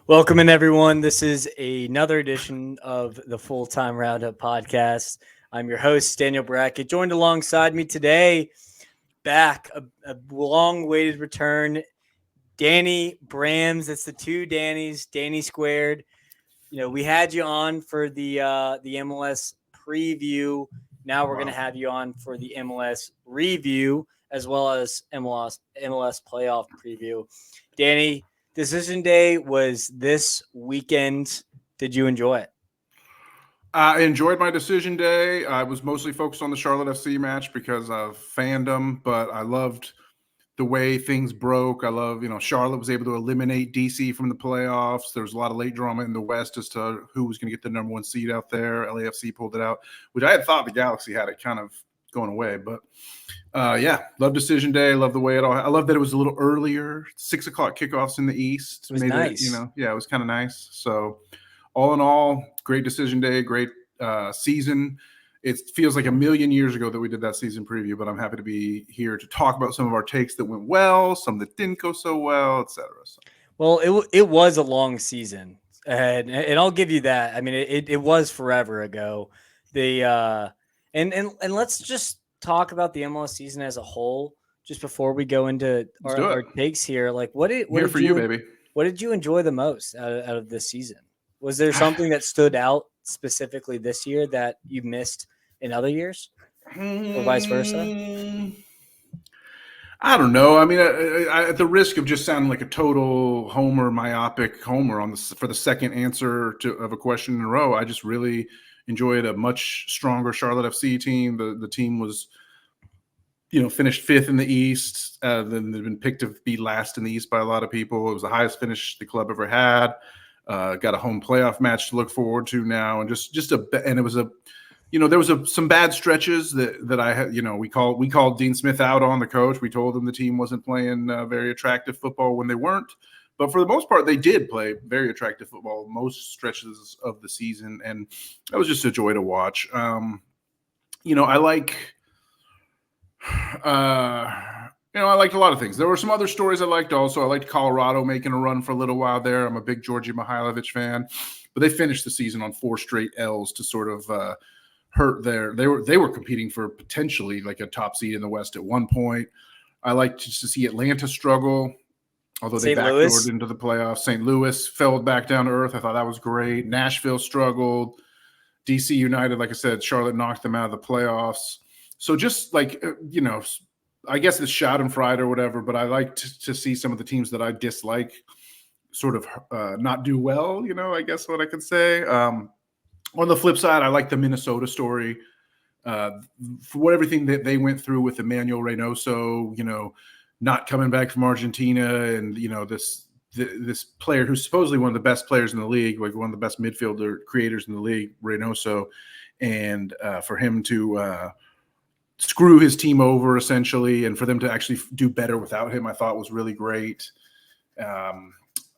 Welcome in, everyone. This is another edition of the Full-Time Roundup podcast. I'm your host, Daniel Brackett. Joined alongside me today, back, a long-awaited return, Danny Brams. It's the two Dannys, Danny squared. You know, we had you on for the MLS preview. Now we're going to have you on for the MLS review as well as MLS playoff preview. Danny, Decision Day was this weekend. Did you enjoy it? I enjoyed my decision day. I was mostly focused on the Charlotte FC match because of fandom, but I loved the way things broke. I love, Charlotte was able to eliminate DC from the playoffs. There was a lot of late drama in the West as to who was going to get the number one seed out there. LAFC pulled it out, which I had thought the Galaxy had it kind of going away. But love decision day. Love the way it all. I love that it was a little earlier. 6 o'clock kickoffs in the East. It was nice. It was kind of nice. So all in all, great decision day, great season. It feels like a million years ago that we did that season preview, but I'm happy to be here to talk about some of our takes that went well, some that didn't go so well, etc. So. Well, it was a long season, and I'll give you that. I mean, it was forever ago. And let's just talk about the MLS season as a whole, just before we go into our takes here. Like, what did you enjoy the most out of this season? Was there something that stood out specifically this year that you missed in other years, or vice versa? I don't know. I mean, I, at the risk of just sounding like a total myopic homer for the second answer of a question in a row, I just really enjoyed a much stronger Charlotte FC team. The team was, finished fifth in the East. Then they've been picked to be last in the East by a lot of people. It was the highest finish the club ever had. Got a home playoff match to look forward to now, and it was there was some bad stretches that I had. We called Dean Smith out on the coach. We told him the team wasn't playing very attractive football when they weren't, but for the most part, they did play very attractive football most stretches of the season, and that was just a joy to watch. I liked a lot of things. There were some other stories I liked also. I liked Colorado making a run for a little while there. I'm a big Georgi Mihailovic fan, but they finished the season on 4 straight L's to sort of hurt there. They were competing for potentially like a top seed in the West at one point. I liked to see Atlanta struggle, although they backdoored into the playoffs. St. Louis fell back down to earth. I thought that was great. Nashville struggled. DC United, like I said, Charlotte knocked them out of the playoffs. So just like, I guess it's Schadenfreude or whatever, but I like to see some of the teams that I dislike sort of not do well, I guess what I could say. On the flip side, I like the Minnesota story for everything that they went through with Emmanuel Reynoso, not coming back from Argentina, and, this player who's supposedly one of the best players in the league, like one of the best midfielder creators in the league, Reynoso, and for him to screw his team over essentially, and for them to actually do better without him, I thought was really great.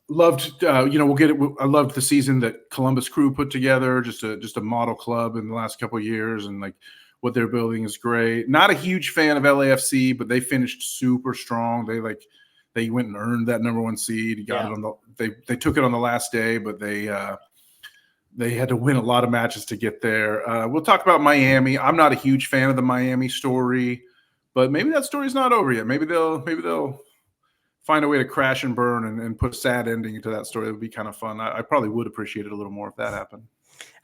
Loved, I loved the season that Columbus Crew put together, just a model club in the last couple of years, and like what they're building is great. Not a huge fan of LAFC, but they finished super strong. They went and earned that number one seed. Got it they took it on the last day, but they had to win a lot of matches to get there. We'll talk about Miami. I'm not a huge fan of the Miami story, but maybe that story's not over yet. Maybe they'll find a way to crash and burn and put a sad ending to that story. It would be kind of fun. I probably would appreciate it a little more if that happened.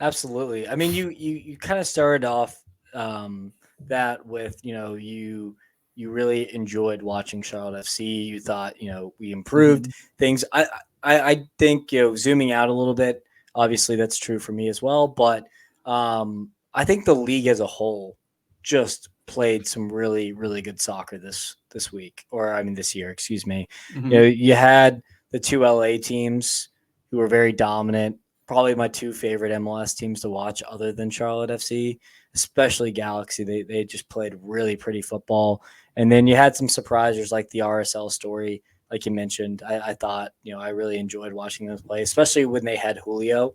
Absolutely. I mean, you kind of started off that with, you really enjoyed watching Charlotte FC. You thought, we improved things. I think, zooming out a little bit, obviously that's true for me as well. But I think the league as a whole just played some really, really good soccer this year, excuse me. Mm-hmm. You had the 2 LA teams who were very dominant, probably my 2 favorite MLS teams to watch other than Charlotte FC, especially Galaxy. They just played really pretty football. And then you had some surprisers like the RSL story, like you mentioned. I thought, I really enjoyed watching them play, especially when they had Julio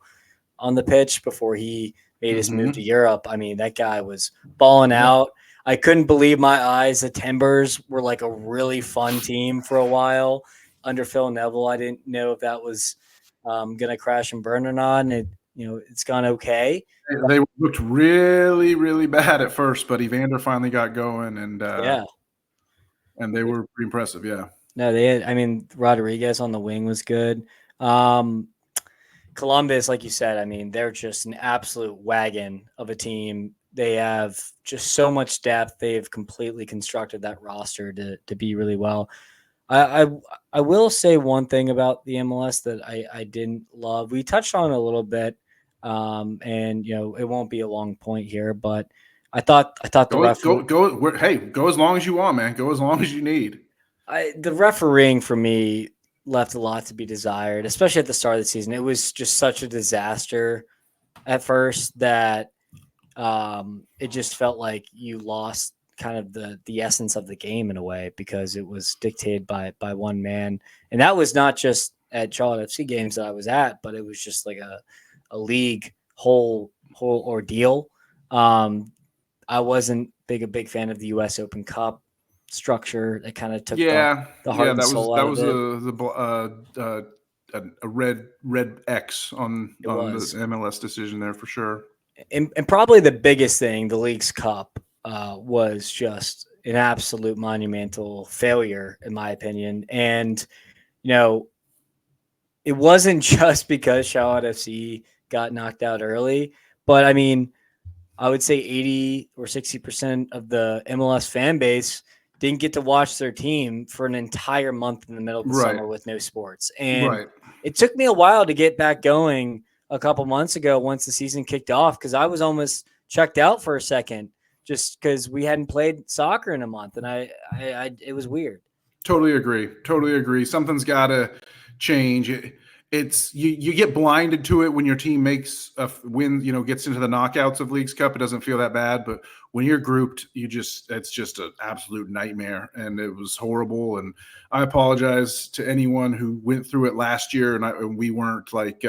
on the pitch before he made his move to Europe. I mean, that guy was balling out. I couldn't believe my eyes. The Timbers were like a really fun team for a while under Phil Neville. I didn't know if that was gonna crash and burn or not. And it's gone okay. They looked really, really bad at first, but Evander finally got going, and Yeah. and they were pretty impressive. Yeah. No, Rodriguez on the wing was good. Columbus, like you said, they're just an absolute wagon of a team. They have just so much depth. They've completely constructed that roster to be really well. I will say one thing about the MLS that I didn't love. We touched on it a little bit, and it won't be a long point here, but I thought the go as long as you want, man. Go as long as you need. The refereeing for me left a lot to be desired, especially at the start of the season. It was just such a disaster at first that it just felt like you lost kind of the essence of the game in a way because it was dictated by one man. And that was not just at Charlotte FC games that I was at, but it was just like a league whole ordeal. I wasn't a big fan of the US Open Cup structure that kind of took the heart and soul out of it. A red X on the MLS decision there for sure. And probably the biggest thing, the League's Cup, was just an absolute monumental failure, in my opinion. And, it wasn't just because Charlotte FC got knocked out early, but I would say 80 or 60% of the MLS fan base didn't get to watch their team for an entire month in the middle of the summer with no sports. And it took me a while to get back going a couple months ago once the season kicked off because I was almost checked out for a second just because we hadn't played soccer in a month. And I it was weird. Totally agree. Something's got to change. It's you get blinded to it when your team makes a win, gets into the knockouts of Leagues Cup. It doesn't feel that bad, but when you're grouped, it's just an absolute nightmare, and it was horrible. And I apologize to anyone who went through it last year, and we weren't like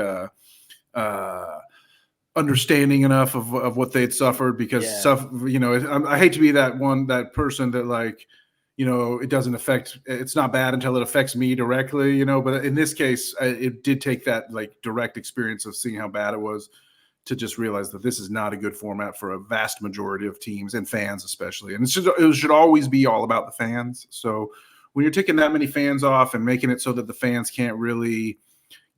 understanding enough of what they'd suffered because I hate to be that person that like. It's not bad until it affects me directly, but in this case, it did take that like direct experience of seeing how bad it was to just realize that this is not a good format for a vast majority of teams and fans, especially. And it should always be all about the fans. So when you're taking that many fans off and making it so that the fans can't really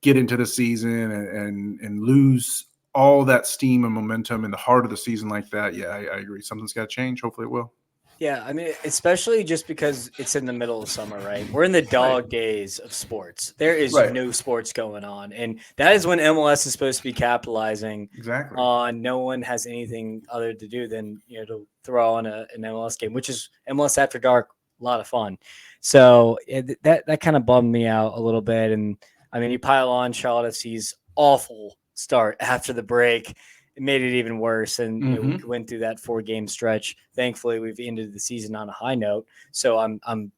get into the season and lose all that steam and momentum in the heart of the season like that, I agree. Something's got to change. Hopefully it will. Yeah, especially just because it's in the middle of summer, right? We're in the dog days of sports. There is no sports going on. And that is when MLS is supposed to be capitalizing on no one has anything other to do than, to throw on an MLS game, which is MLS After Dark, a lot of fun. So that kind of bummed me out a little bit. And, you pile on Charlotte FC's awful start after the break. It made it even worse. And we went through that 4-game stretch. Thankfully, we've ended the season on a high note. So I'm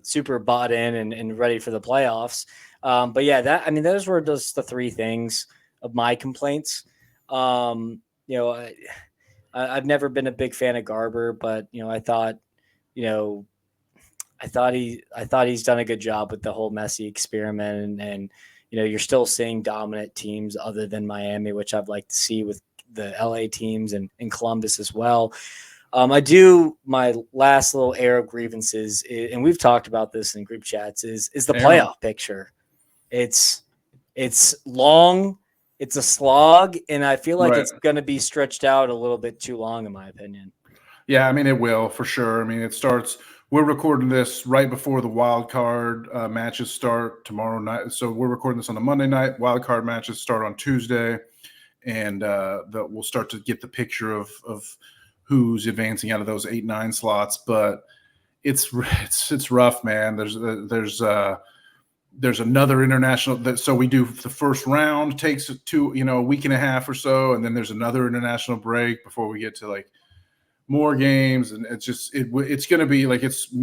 super bought in and ready for the playoffs. But yeah, those were just the 3 things of my complaints. I've never been a big fan of Garber, but I thought he's done a good job with the whole Messi experiment and you're still seeing dominant teams other than Miami, which I'd like to see with the LA teams and Columbus as well. My last little air of grievances, and we've talked about this in group chats, is the playoff picture. It's long, it's a slog, and I feel like it's going to be stretched out a little bit too long, in my opinion. Yeah, it will for sure. It starts. We're recording this right before the wild card matches start tomorrow night. So we're recording this on the Monday night. Wild card matches start on Tuesday, and we'll start to get the picture of who's advancing out of those 8-9 slots. But it's rough, man. There's another international. So we do the first round takes a week and a half or so, and then there's another international break before we get to like more games, and it's going to be like it's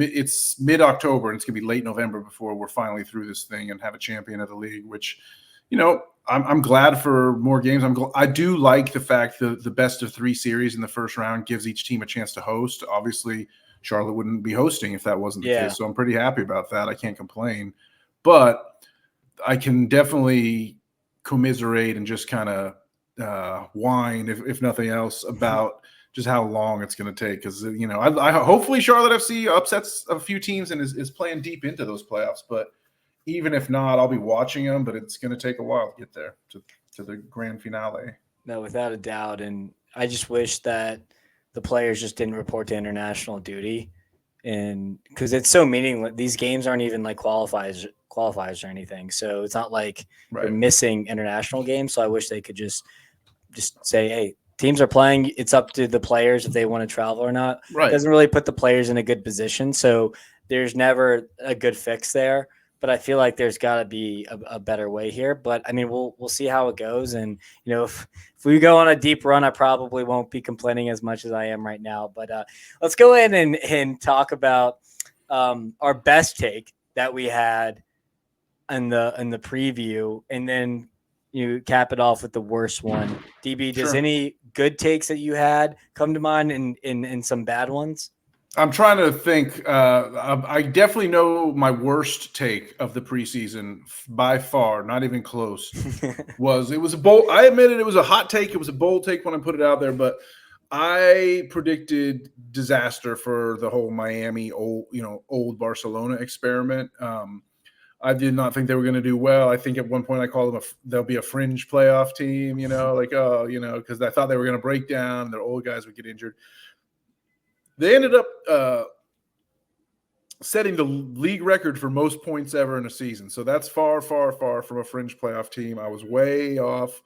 mid-October and it's going to be late November before we're finally through this thing and have a champion of the league, which I'm glad for more games. I do like the fact that the best of 3 series in the first round gives each team a chance to host. Obviously Charlotte wouldn't be hosting if that wasn't the case, so I'm pretty happy about that. I can't complain, but I can definitely commiserate and just kind of whine, if nothing else, about just how long it's going to take. Because I hopefully Charlotte FC upsets a few teams and is playing deep into those playoffs. But even if not, I'll be watching them. But it's going to take a while to get there to the grand finale. No, without a doubt. And I just wish that the players just didn't report to international duty, and because it's so meaningless. These games aren't even like qualifiers or anything, so it's not like they're missing international games. So I wish they could just say, hey, teams are playing. It's up to the players if they want to travel or not. Right. It doesn't really put the players in a good position. So there's never a good fix there. But I feel like there's got to be a better way here. But I mean, we'll see how it goes. And if we go on a deep run, I probably won't be complaining as much as I am right now. But let's go in and talk about our best take that we had in the preview, and then you cap it off with the worst one. DB, does any good takes that you had come to mind, and some bad ones? I'm trying to think. I definitely know my worst take of the preseason by far, not even close. It was a bold. I admitted it was a hot take. It was a bold take when I put it out there, but I predicted disaster for the whole Miami old Barcelona experiment. I did not think they were going to do well. I think at one point I called them they'll be a fringe playoff team. Because I thought they were going to break down. Their old guys would get injured. They ended up setting the league record for most points ever in a season. So that's far, far, far from a fringe playoff team. I was way off,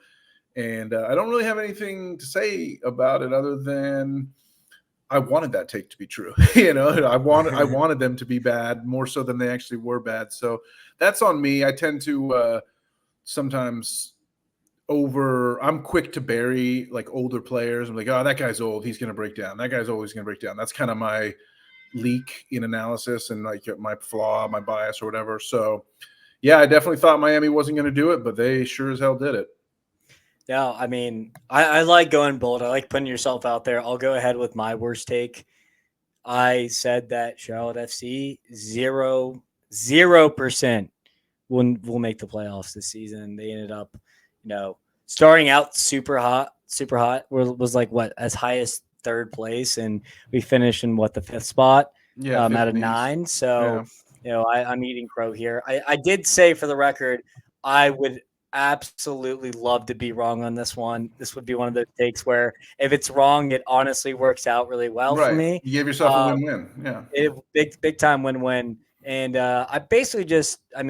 and I don't really have anything to say about it other than I wanted that take to be true. I wanted them to be bad more so than they actually were bad. So that's on me. I tend to sometimes I'm quick to bury like older players. I'm like, oh, that guy's old. He's going to break down. That guy's old. He's going to break down. That's kind of my leak in analysis and like my flaw, my bias or whatever. So yeah, I definitely thought Miami wasn't going to do it, but they sure as hell did it. Yeah. I mean, I like going bold. I like putting yourself out there. I'll go ahead with my worst take. I said that Charlotte FC 0% will make the playoffs this season. They ended up, starting out super hot, was like as high as third place, and we finished in the fifth spot out of 9. So, I'm eating crow here. I did say, for the record, I would absolutely love to be wrong on this one. This would be one of those takes where if it's wrong, it honestly works out really well for me. You gave yourself a win-win. Yeah. Big time win-win. And I basically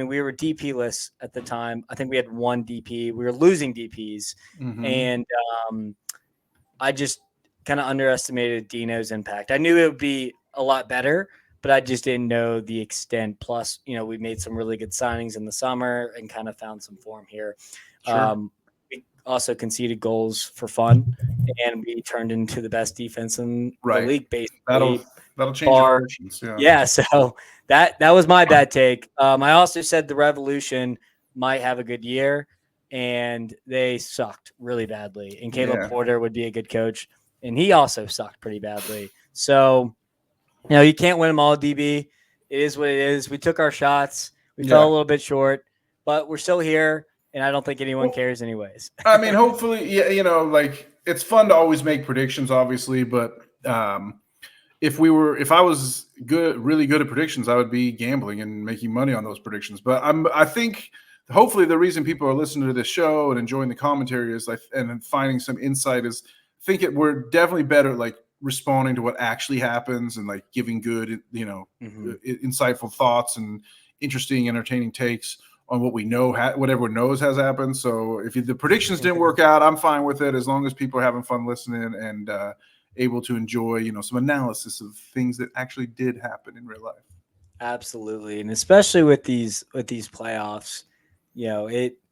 we were DP-less at the time. I think we had one DP. We were losing DPs. Mm-hmm. And I just kind of underestimated Dino's impact. I knew it would be a lot better, but I just didn't know the extent. Plus, we made some really good signings in the summer and kind of found some form here. Sure. We also conceded goals for fun, and we turned into the best defense in the league, basically. That'll change your fortunes. Yeah, so that was my bad take. I also said the Revolution might have a good year, and they sucked really badly. And Caleb Porter would be a good coach, and he also sucked pretty badly. So, you can't win them all, DB. It is what it is. We took our shots. We fell a little bit short, but we're still here, and I don't think anyone cares anyways. I mean, hopefully, it's fun to always make predictions, obviously, but if I was really good at predictions, I would be gambling and making money on those predictions. But I think hopefully the reason people are listening to this show and enjoying the commentary and finding some insight is we're definitely better at responding to what actually happens and giving good, insightful thoughts and interesting, entertaining takes on what we know, what everyone knows has happened. So if the predictions didn't work out, I'm fine with it as long as people are having fun listening and able to enjoy, some analysis of things that actually did happen in real life. Absolutely. And especially with these playoffs,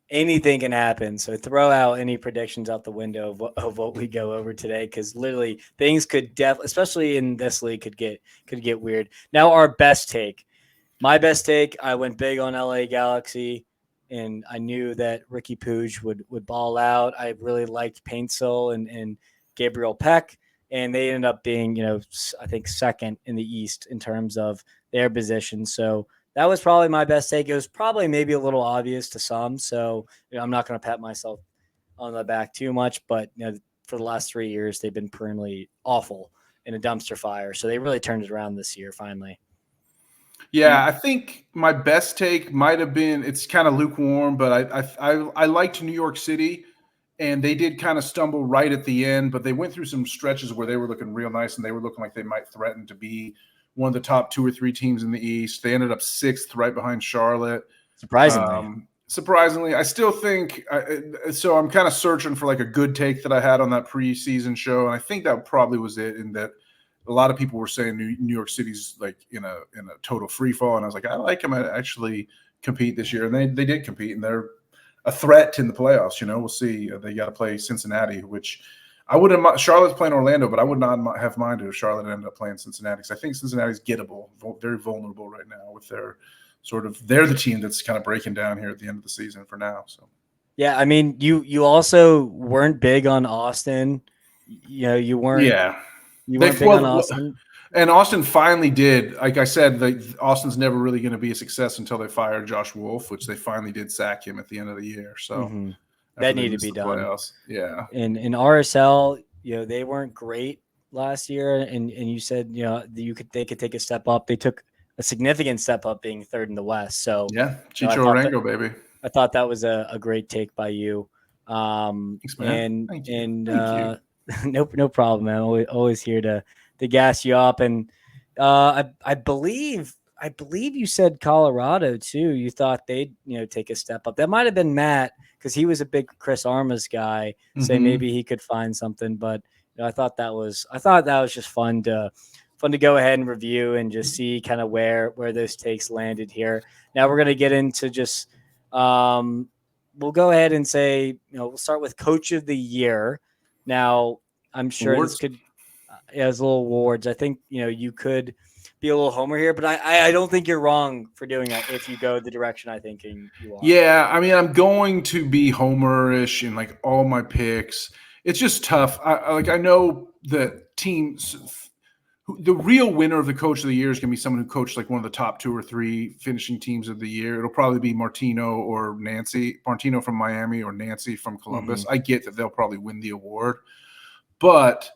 anything can happen. So throw out any predictions out the window of what we go over today, because literally things could especially in this league, could get weird. Now, our best take. My best take, I went big on LA Galaxy, and I knew that Ricky Puig would ball out. I really liked Paintsel and Gabriel Peck. And they ended up being, I think second in the East in terms of their position. So that was probably my best take. It was probably maybe a little obvious to some, so I'm not going to pat myself on the back too much. But for the last 3 years, they've been perennially awful in a dumpster fire. So they really turned it around this year finally. Yeah, I think my best take might have been, it's kind of lukewarm, but I liked New York City, and they did kind of stumble right at the end, but they went through some stretches where they were looking real nice and they were looking like they might threaten to be one of the top 2 or 3 teams in the East. They ended up 6th right behind Charlotte. Surprisingly, I still think so. I'm kind of searching for like a good take that I had on that preseason show, and I think that probably was it. In that, a lot of people were saying New York City's like in a total free fall, and I was like, I like them to actually compete this year, and they did compete, and they're a threat in the playoffs. We'll see. They got to play Cincinnati, which I wouldn't. Charlotte's playing Orlando, but I would not have minded if Charlotte ended up playing Cincinnati, because I think Cincinnati's gettable, very vulnerable right now with their they're the team that's kind of breaking down here at the end of the season for now. So, yeah, I mean, you also weren't big on Austin. You weren't. Yeah, you weren't big on Austin. And Austin finally did. Like I said, Austin's never really going to be a success until they fire Josh Wolf, which they finally did sack him at the end of the year. So that needed to be done. Playoffs. Yeah. In RSL, they weren't great last year, and you said they could take a step up. They took a significant step up, being third in the West. So yeah, Chicho Arango, baby. I thought that was a great take by you. Thanks, man. Thank you. No problem, man. Always here to gas you up. And I believe you said Colorado too. You thought they'd take a step up. That might have been Matt, because he was a big Chris Armas guy. Say maybe he could find something, but I thought that was just fun to go ahead and review and just see kind of where those takes landed here. Now we're going to get into just we'll go ahead and say, we'll start with Coach of the Year. Now, I'm sure awards. This could as little awards. I think you could be a little homer here, but I don't think you're wrong for doing that if you go the direction I think you are. Yeah, I mean, I'm going to be homerish in like all my picks. It's just tough. I know that teams. The real winner of the Coach of the Year is going to be someone who coached like one of the top 2 or 3 finishing teams of the year. It'll probably be Martino or Nancy. Martino from Miami or Nancy from Columbus. I get that they'll probably win the award, but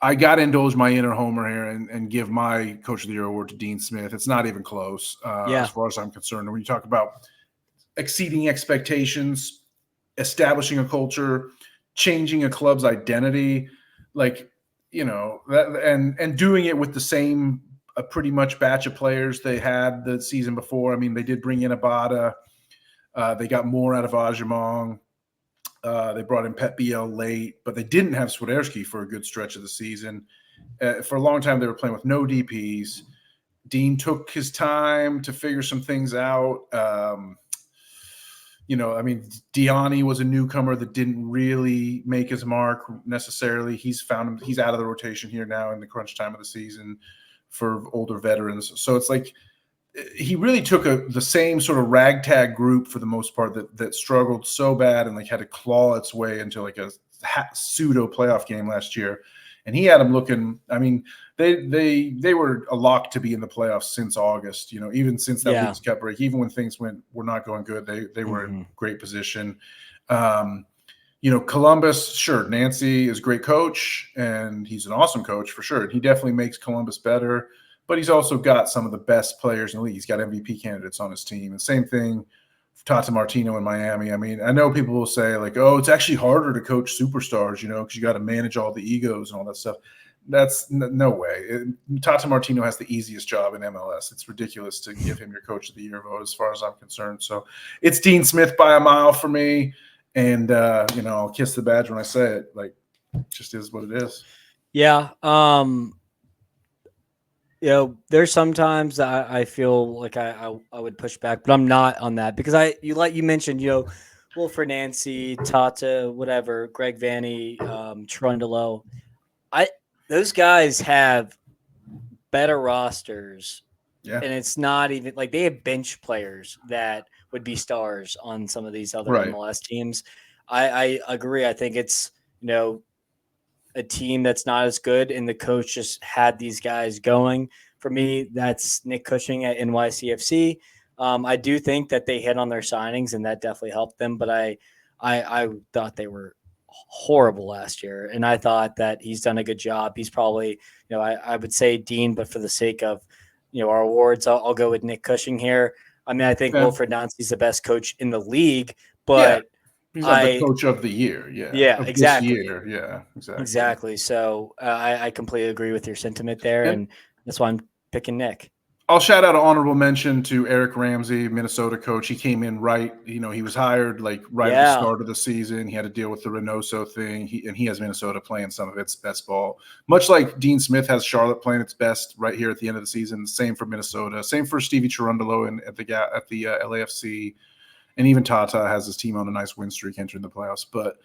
I got to indulge my inner homer here and give my Coach of the Year award to Dean Smith. It's not even close as far as I'm concerned. When you talk about exceeding expectations, establishing a culture, changing a club's identity, like – and doing it with the same pretty much batch of players they had the season before. I mean, they did bring in Abada. They got more out of Ajimong. They brought in Pep Biel late, but they didn't have Swiderski for a good stretch of the season. For a long time, they were playing with no DPs. Dean took his time to figure some things out. Diani was a newcomer that didn't really make his mark necessarily. He's out of the rotation here now in the crunch time of the season for older veterans. So it's like he really took the same sort of ragtag group for the most part that struggled so bad and like had to claw its way into like a pseudo playoff game last year. And he had them looking. I mean, they were a lock to be in the playoffs since August. Even since that Leagues Cup break, even when things were not going good, they were in great position. Columbus, sure, Nancy is a great coach, and he's an awesome coach for sure. He definitely makes Columbus better, but he's also got some of the best players in the league. He's got MVP candidates on his team, and same thing. Tata Martino in Miami. I mean, I know people will say like, oh, it's actually harder to coach superstars, because you got to manage all the egos and all that stuff. That's no way. Tata Martino has the easiest job in MLS. It's ridiculous to give him your Coach of the Year vote as far as I'm concerned. So it's Dean Smith by a mile for me. And, I'll kiss the badge when I say it. Like, it just is what it is. Yeah. There's sometimes I feel like I would push back, but I'm not on that because you mentioned, Wilfred Nancy, Tata, whatever, Greg Vanny, Trundolo. Those guys have better rosters. Yeah. And it's not even like they have bench players that would be stars on some of these other MLS teams. I agree. I think it's, a team that's not as good, and the coach just had these guys going for me, that's Nick Cushing at NYCFC. I do think that they hit on their signings, and that definitely helped them. But I thought they were horrible last year, and I thought that he's done a good job. He's probably, I would say Dean, but for the sake of, our awards, I'll go with Nick Cushing here. I mean, I think Wilfred Nancy's the best coach in the league, but he's not the coach of the year. Yeah, of exactly. This year. Yeah, Exactly. So I completely agree with your sentiment there, and that's why I'm picking Nick. I'll shout out an honorable mention to Eric Ramsey, Minnesota coach. He came in right. He was hired right at the start of the season. He had to deal with the Reynoso thing. He has Minnesota playing some of its best ball, much like Dean Smith has Charlotte playing its best right here at the end of the season. Same for Minnesota. Same for Stevie Cherundolo at the LAFC, and even Tata has his team on a nice win streak entering the playoffs. But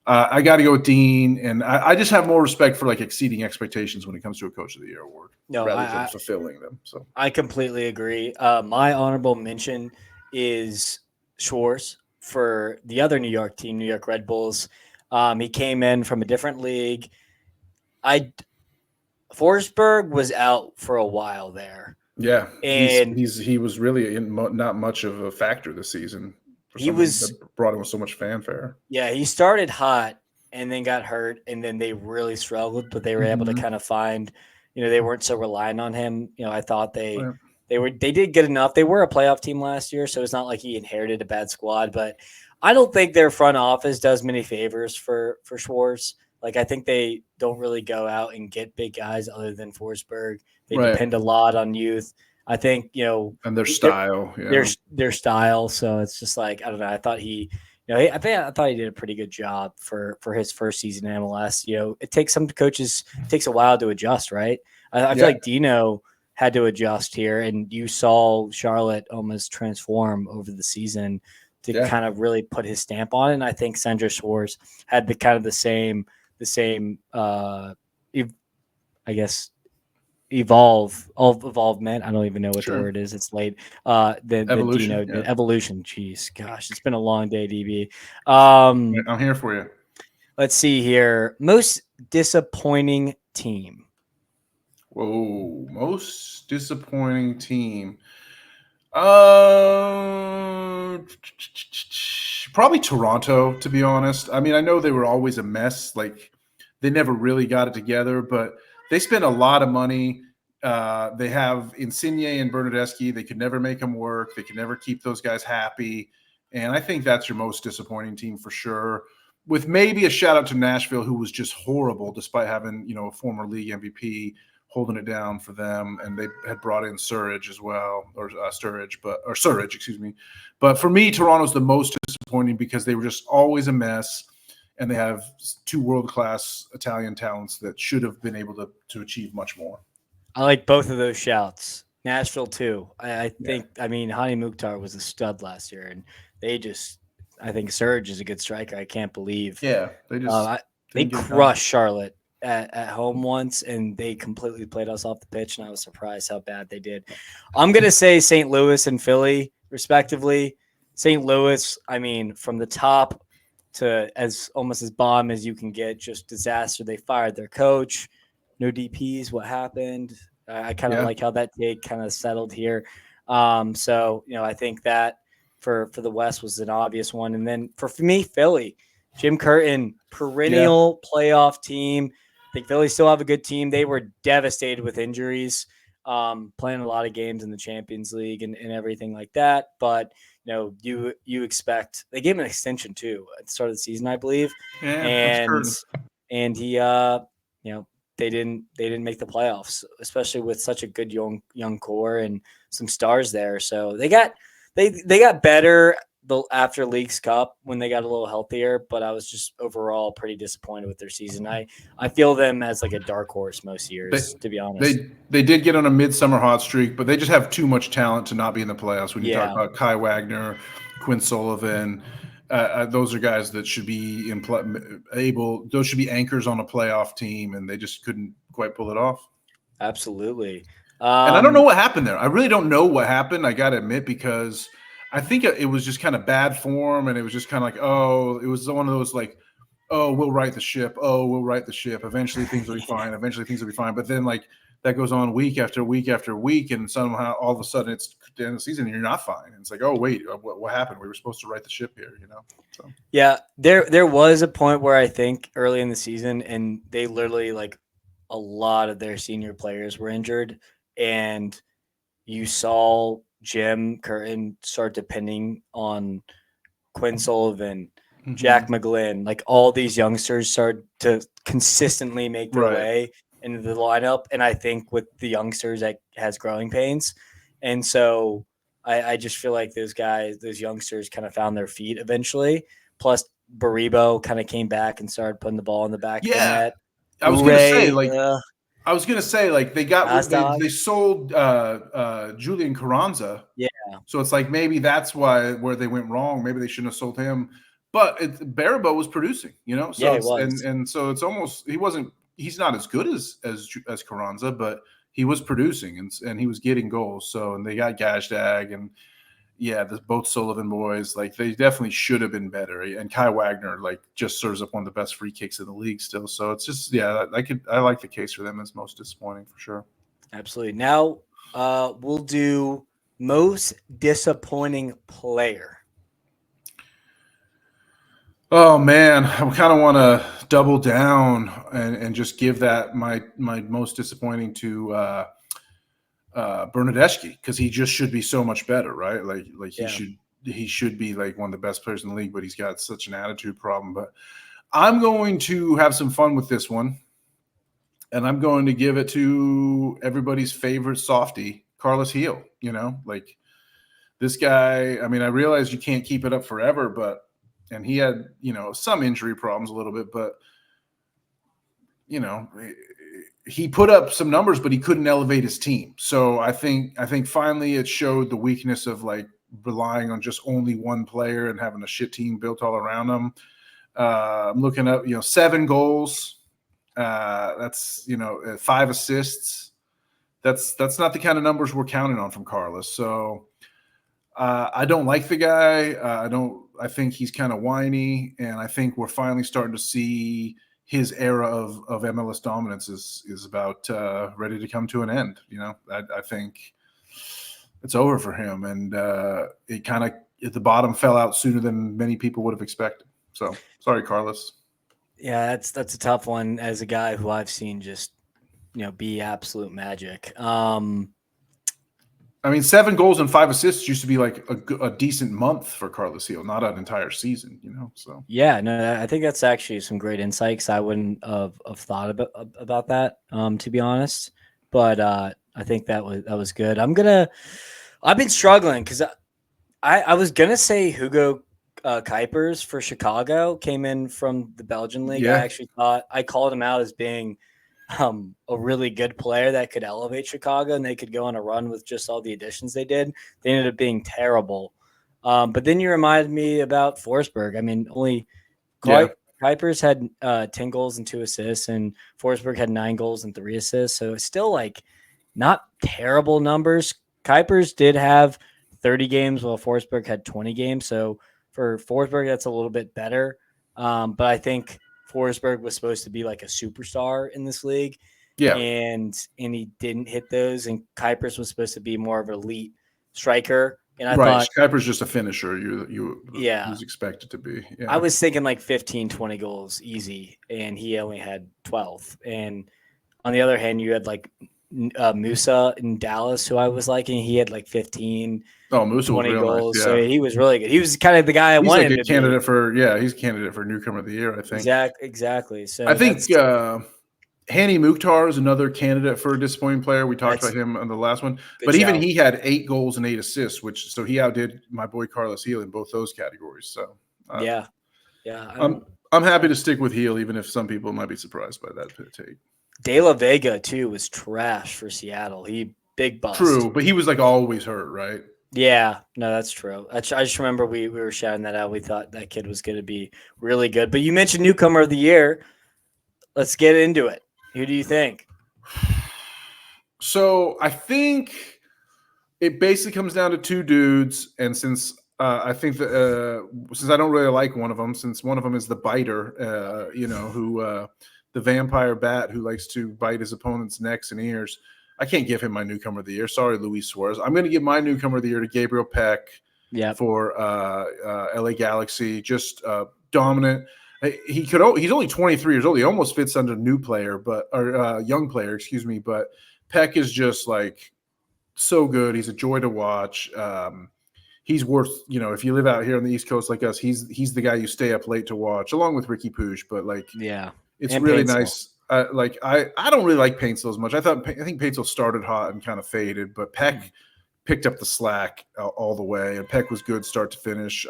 I got to go with Dean, and I just have more respect for exceeding expectations when it comes to a Coach of the Year award, rather than fulfilling them. So I completely agree. My honorable mention is Schwartz for the other New York team, New York Red Bulls. He came in from a different league. Forsberg was out for a while there. Yeah, and he was really not much of a factor this season. He brought him with so much fanfare. Yeah, he started hot and then got hurt, and then they really struggled, but they were able to kind of find, they weren't so reliant on him. I thought they did good enough. They were a playoff team last year, so it's not like he inherited a bad squad. But I don't think their front office does many favors for Schwartz. I think they don't really go out and get big guys other than Forsberg. They depend a lot on youth. I think, and their style, their style. So it's just I don't know. I thought I thought he did a pretty good job for his first season in MLS. It takes some coaches, it takes a while to adjust, right? I feel like Dino had to adjust here, and you saw Charlotte almost transform over the season to kind of really put his stamp on it. And I think Sandra Schwartz had the same, I guess, evolvement. I don't even know what the word is. It's late. Evolution. Evolution. Jeez, gosh, it's been a long day, DB. I'm here for you. Let's see here. Most disappointing team. Whoa, most disappointing team. Probably Toronto, to be honest. I mean, I know they were always a mess. They never really got it together, but they spent a lot of money. They have Insigne and Bernardeschi. They could never make them work. They could never keep those guys happy. And I think that's your most disappointing team for sure. With maybe a shout out to Nashville, who was just horrible despite having, a former league MVP holding it down for them. And they had brought in Surridge as well, or Surridge, excuse me. But for me, Toronto's the most disappointing because they were just always a mess. And they have two world-class Italian talents that should have been able to achieve much more. I like both of those shouts. Nashville, too. I think, Hani Mukhtar was a stud last year, and I think Surge is a good striker. I can't believe. Yeah, they crushed Charlotte at home once, and they completely played us off the pitch, and I was surprised how bad they did. I'm going to say St. Louis and Philly, respectively. St. Louis, from the top to almost as bottom as you can get, just disaster. They fired their coach, no DPs. What happened? I kind of like how that take kind of settled here. So I think that for the West was an obvious one, and then for me, Philly, Jim Curtin, perennial playoff team. I think Philly still have a good team. They were devastated with injuries, playing a lot of games in the Champions League and everything like that, but. You expect they gave him an extension too at the start of the season, I believe. And he they didn't make the playoffs, especially with such a good young core and some stars there. So they got better after Leagues Cup when they got a little healthier, but I was just overall pretty disappointed with their season. I feel them as a dark horse most years, to be honest. They did get on a midsummer hot streak, but they just have too much talent to not be in the playoffs. When you talk about Kai Wagner, Quinn Sullivan, those are guys that should be those should be anchors on a playoff team, and they just couldn't quite pull it off. Absolutely. And I don't know what happened there. I really don't know what happened. I got to admit, because I think it was just kind of bad form, and it was just kind of it was one of those we'll right the ship. Oh, we'll right the ship. Eventually things will be fine. But then that goes on week after week after week, and somehow all of a sudden it's the end of the season and you're not fine. And it's like, oh wait, what happened? We were supposed to right the ship here, you know. So Yeah, there was a point where I think early in the season, and they literally like a lot of their senior players were injured, and you saw Jim Curtin start depending on Quinn Sullivan, Jack McGlynn, like all these youngsters started to consistently make their Right. way into the lineup. And I think with the youngsters that has growing pains. And so I just feel like those guys, those youngsters kind of found their feet eventually. Plus Baribo kind of came back and started putting the ball in the back of the Yeah. net. I was gonna say, they Aztag. they sold Julian Carranza. Yeah. So it's like maybe that's where they went wrong. Maybe they shouldn't have sold him. But Baribo was producing, you know. So Yeah, he it's, was. and so it's almost he's not as good as Carranza, but he was producing and he was getting goals. So and they got Gazdag and yeah, both Sullivan boys, like they definitely should have been better. And Kai Wagner, like, just serves up one of the best free kicks in the league still. So it's just, yeah, I like the case for them as most disappointing for sure. Absolutely. Now we'll do most disappointing player. Oh man, I kind of want to double down and just give that my most disappointing to Bernadeschi, because he just should be so much better, right? Like he should be like one of the best players in the league, but he's got such an attitude problem. But I'm going to have some fun with this one, and I'm going to give it to everybody's favorite softie, Carlos Heel. You know, like this guy. I mean, I realize you can't keep it up forever, and he had, you know, some injury problems a little bit, but you know, he put up some numbers, but he couldn't elevate his team. So I think finally it showed the weakness of like relying on just only one player and having a shit team built all around him. I'm looking up, 7 goals. That's 5 assists. That's not the kind of numbers we're counting on from Carlos. So I don't like the guy. I think he's kind of whiny, and I think we're finally starting to see his era of MLS dominance is about ready to come to an end. I think it's over for him, and it kind of at the bottom fell out sooner than many people would have expected. So sorry, Carlos. Yeah, that's a tough one as a guy who I've seen just be absolute magic. I mean, 7 goals and 5 assists used to be like a decent month for Carlos Heel, not an entire season, So yeah, no, I think that's actually some great insights. I wouldn't have thought about that, to be honest. But I think that was good. I've been struggling because I was gonna say Hugo Kuipers for Chicago came in from the Belgian league. Yeah. I actually thought I called him out as being a really good player that could elevate Chicago and they could go on a run with just all the additions they did. They ended up being terrible. But then you reminded me about Forsberg. I mean, only Kuipers had 10 goals and 2 assists, and Forsberg had 9 goals and 3 assists. So it's still like not terrible numbers. Kuipers did have 30 games while Forsberg had 20 games. So for Forsberg, that's a little bit better. But I think Forsberg was supposed to be like a superstar in this league. Yeah. And he didn't hit those. And Kuipers was supposed to be more of an elite striker. And I thought Kuiper's just a finisher. He was expected to be. Yeah. I was thinking like 15, 20 goals easy, and he only had 12. And on the other hand, you had like Musa in Dallas, who I was liking. He had like 15. Oh, Musa 20 was real goals. Nice. Yeah. So he was really good. He was kind of the guy I wanted like to candidate be. he's a candidate for newcomer of the year, I think. Exactly. So I think Hani Mukhtar is another candidate for a disappointing player. We talked about him on the last one, but even he had 8 goals and 8 assists, so he outdid my boy Carlos Heel in both those categories. So yeah. I'm happy to stick with Heel, even if some people might be surprised by that take. De La Vega too was trash for Seattle. He big bust. True, but he was like always hurt, right? Yeah, no, that's true. I just remember we were shouting that out. We thought that kid was going to be really good. But you mentioned newcomer of the year. Let's get into it. Who do you think? So I think it basically comes down to 2 dudes, and since I think that since I don't really like one of them, since one of them is the biter, who the vampire bat who likes to bite his opponent's necks and ears. I can't give him my newcomer of the year. Sorry, Luis Suarez. I'm going to give my newcomer of the year to Gabriel Peck for LA Galaxy. Just dominant. He's only 23 years old. He almost fits under young player, but Peck is just like so good. He's a joy to watch. He's worth, if you live out here on the East Coast like us, he's the guy you stay up late to watch, along with Ricky Pooch. But it's and really Paintsville. Nice. I don't really like Paintsville as much. I think Paintsville started hot and kind of faded, but Peck picked up the slack all the way, and Peck was good start to finish.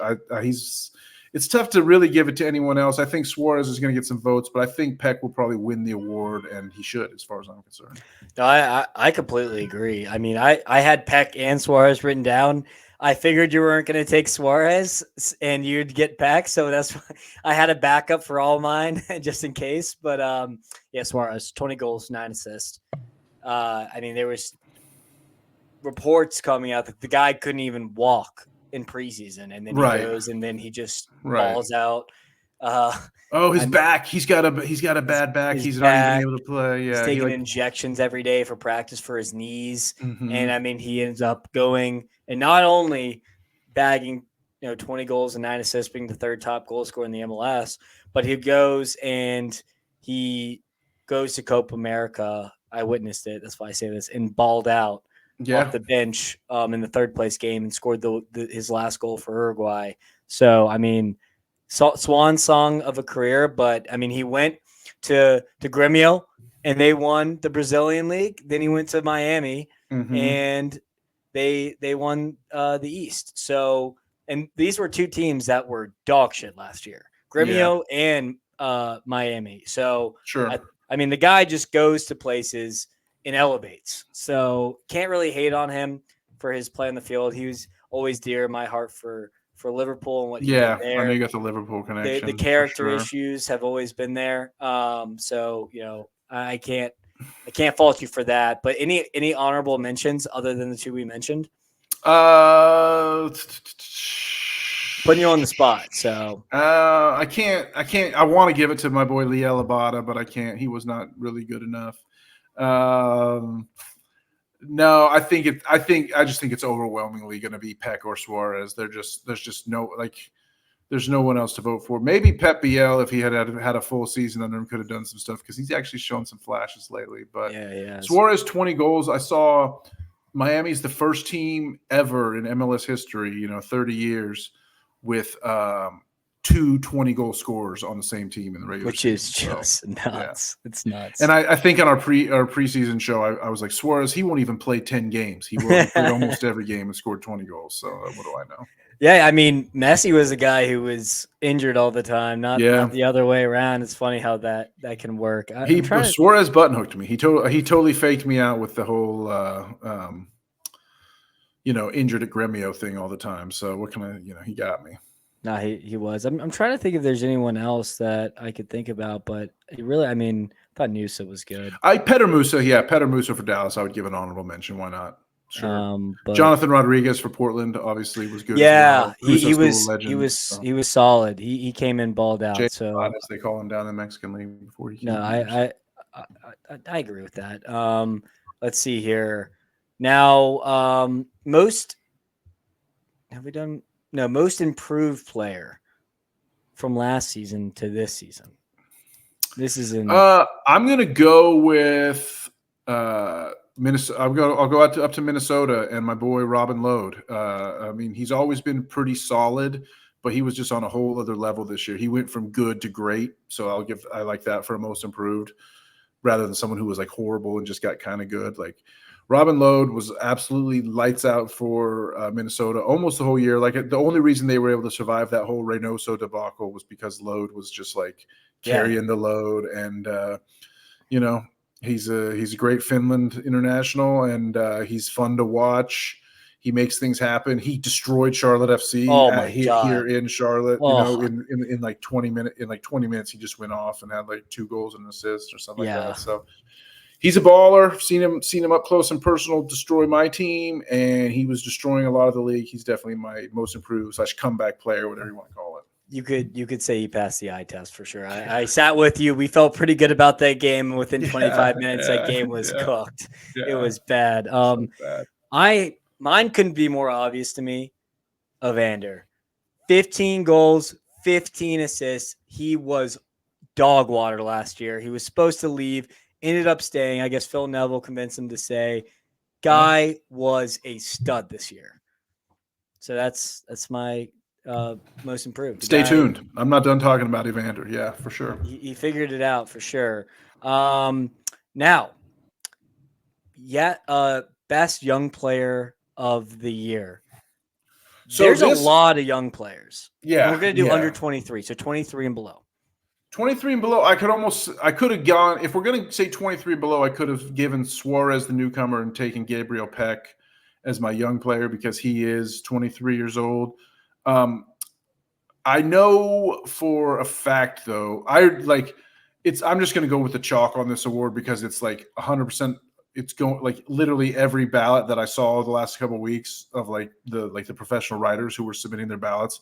It's tough to really give it to anyone else. I think Suarez is going to get some votes, but I think Peck will probably win the award, and he should, as far as I'm concerned. No, I completely agree. I mean, I had Peck and Suarez written down. I figured you weren't going to take Suarez and you'd get Peck, so that's why I had a backup for all mine just in case. But Suarez, 20 goals, 9 assists. I mean, there was reports coming out that the guy couldn't even walk in preseason, and then he goes and then he just balls out. His back. He's got a bad back. He's not even able to play. Yeah, he's taking injections every day for practice for his knees. And I mean, he ends up going and not only bagging 20 goals and 9 assists, being the third top goal scorer in the MLS, but he goes to Copa America. I witnessed it. That's why I say this, and balled out off the bench in the third place game and scored his last goal for Uruguay. So, I mean, swan song of a career, but I mean, he went to Grêmio and they won the Brazilian league. Then he went to Miami and they won the East. So, and these were two teams that were dog shit last year, Grêmio and Miami. So sure. I mean, the guy just goes to places and elevates. So can't really hate on him for his play on the field. He was always dear in my heart for Liverpool and what he did there. I know you got the Liverpool connection. The character issues have always been there. So I can't fault you for that. But any honorable mentions other than the two we mentioned? Putting you on the spot. So I can't. I want to give it to my boy Liel Abada, but I can't. He was not really good enough. No, I just think it's overwhelmingly going to be Peck or Suarez. There's no one else to vote for. Maybe Pep Biel, if he had a full season under him, could have done some stuff because he's actually shown some flashes lately. But Suarez, 20 goals. I saw Miami's the first team ever in MLS history, 30 years with 2 20-goal scorers on the same team in the regular season. Which is just nuts. Yeah. It's nuts. And I think on our preseason show, I was like, Suarez, he won't even play 10 games. He will play almost every game and scored 20 goals. So what do I know? Yeah, I mean, Messi was a guy who was injured all the time, not the other way around. It's funny how that can work. Suarez button hooked me. He totally faked me out with the whole injured at Grêmio thing all the time. So what can I? He got me. No, he was. I'm trying to think if there's anyone else that I could think about, but really, I mean, I thought Nusa was good. Peter Musa for Dallas, I would give an honorable mention. Why not? Sure. Jonathan Rodriguez for Portland obviously was good. Yeah, as well. He was solid. He came in balled out. So as they call him down in the Mexican League before he came. No, I agree with that. Let's see here. Now, most improved player from last season to this season. This is in. I'm gonna go with Minnesota. I'll go up to Minnesota and my boy Robin Lode. I mean, he's always been pretty solid, but he was just on a whole other level this year. He went from good to great. So I like that for a most improved, rather than someone who was like horrible and just got kind of good. Like Robin Lode was absolutely lights out for Minnesota almost the whole year. Like the only reason they were able to survive that whole Reynoso debacle was because Lode was just like carrying the load. And, he's a great Finland international and he's fun to watch. He makes things happen. He destroyed Charlotte FC here in Charlotte, in like 20 minutes. In like 20 minutes, he just went off and had like 2 goals and an assist or something like that. So he's a baller. Seen him up close and personal destroy my team, and he was destroying a lot of the league. He's definitely my most improved / comeback player, whatever you want to call it. You could say he passed the eye test for sure. I sat with you. We felt pretty good about that game. And within 25 minutes, that game was cooked. Yeah. It was bad. So bad. Mine couldn't be more obvious to me. Evander, 15 goals, 15 assists. He was dog water last year. He was supposed to leave, ended up staying. I guess Phil Neville convinced him to stay. Guy was a stud this year. So that's my most improved. Stay tuned. I'm not done talking about Evander. Yeah, for sure. He figured it out for sure. Now, best young player of the year. So there's a lot of young players. Yeah. And we're going to do under 23, so 23 and below. 23 and below, I could have gone, if we're going to say 23 and below, I could have given Suarez the newcomer and taken Gabriel Peck as my young player because he is 23 years old. I know for a fact, though, I'm just going to go with the chalk on this award because it's like 100%. It's going like literally every ballot that I saw the last couple of weeks of the professional writers who were submitting their ballots.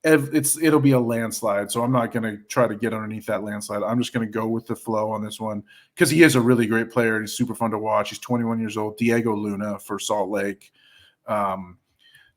It'll be a landslide. So I'm not going to try to get underneath that landslide. I'm just going to go with the flow on this one because he is a really great player and he's super fun to watch. He's 21 years old. Diego Luna for Salt Lake. Chicho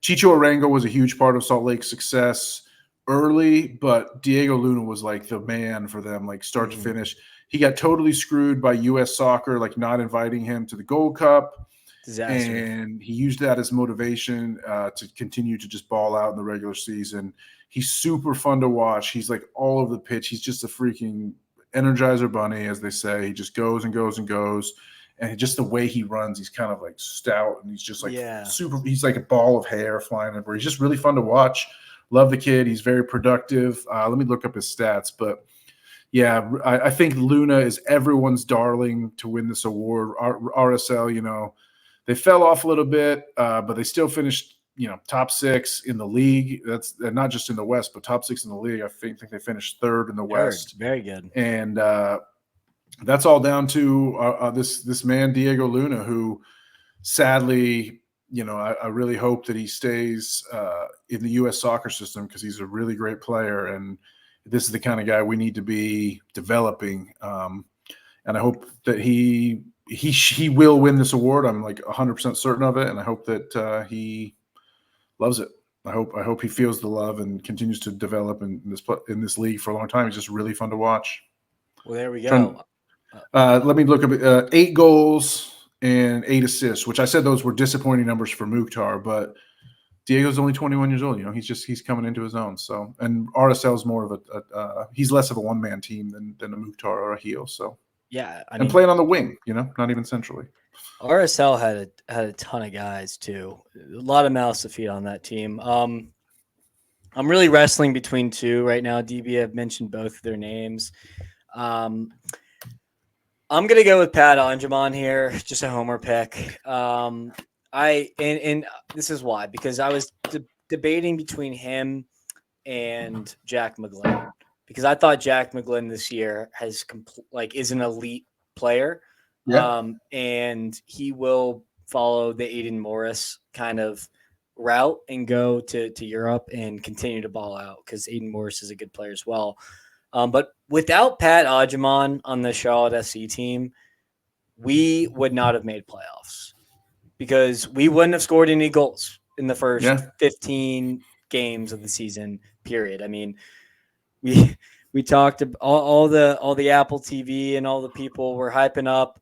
Arango was a huge part of Salt Lake's success early, but Diego Luna was like the man for them, like start to finish. He got totally screwed by U.S. Soccer, like not inviting him to the Gold Cup. Disaster. And he used that as motivation to continue to just ball out in the regular season. He's super fun to watch. He's like all over the pitch. He's just a freaking Energizer bunny, as they say. He just goes and goes and goes. And just the way he runs, he's kind of like stout and he's just like super. He's like a ball of hair flying everywhere. He's just really fun to watch. Love the kid. He's very productive. Let me look up his stats. But yeah, I think Luna is everyone's darling to win this award. RSL, they fell off a little bit, but they still finished, top 6 in the league. That's not just in the West, but top 6 in the league. I think they finished 3rd in the West. Very good. And that's all down to this man, Diego Luna, who sadly, I really hope that he stays in the U.S. soccer system because he's a really great player. And this is the kind of guy we need to be developing. And I hope that he will win this award. I'm like 100% certain of it. And I hope that he loves it. I hope he feels the love and continues to develop in this league for a long time. He's just really fun to watch. Well, there we go. Let me look up 8 goals and 8 assists, which I said those were disappointing numbers for Mukhtar, but Diego's only 21 years old. He's coming into his own. So, and RSL is more of he's less of a one-man team than a Mukhtar or a heel. So, yeah, and playing on the wing, not even centrally. RSL had a ton of guys too. A lot of mouths to feed on that team. I'm really wrestling between 2 right now. DB, I've mentioned both of their names. I'm gonna go with Pat Angemon here, just a homer pick. And this is why, because I was debating between him and Jack McGlynn, because I thought Jack McGlynn this year is an elite player. Yeah. And he will follow the Aiden Morris kind of route and go to Europe and continue to ball out because Aiden Morris is a good player as well. But without Pat Angemon on the Charlotte SC team, we would not have made playoffs because we wouldn't have scored any goals in the first 15 games of the season, period. I mean, we talked about all the Apple TV and all the people were hyping up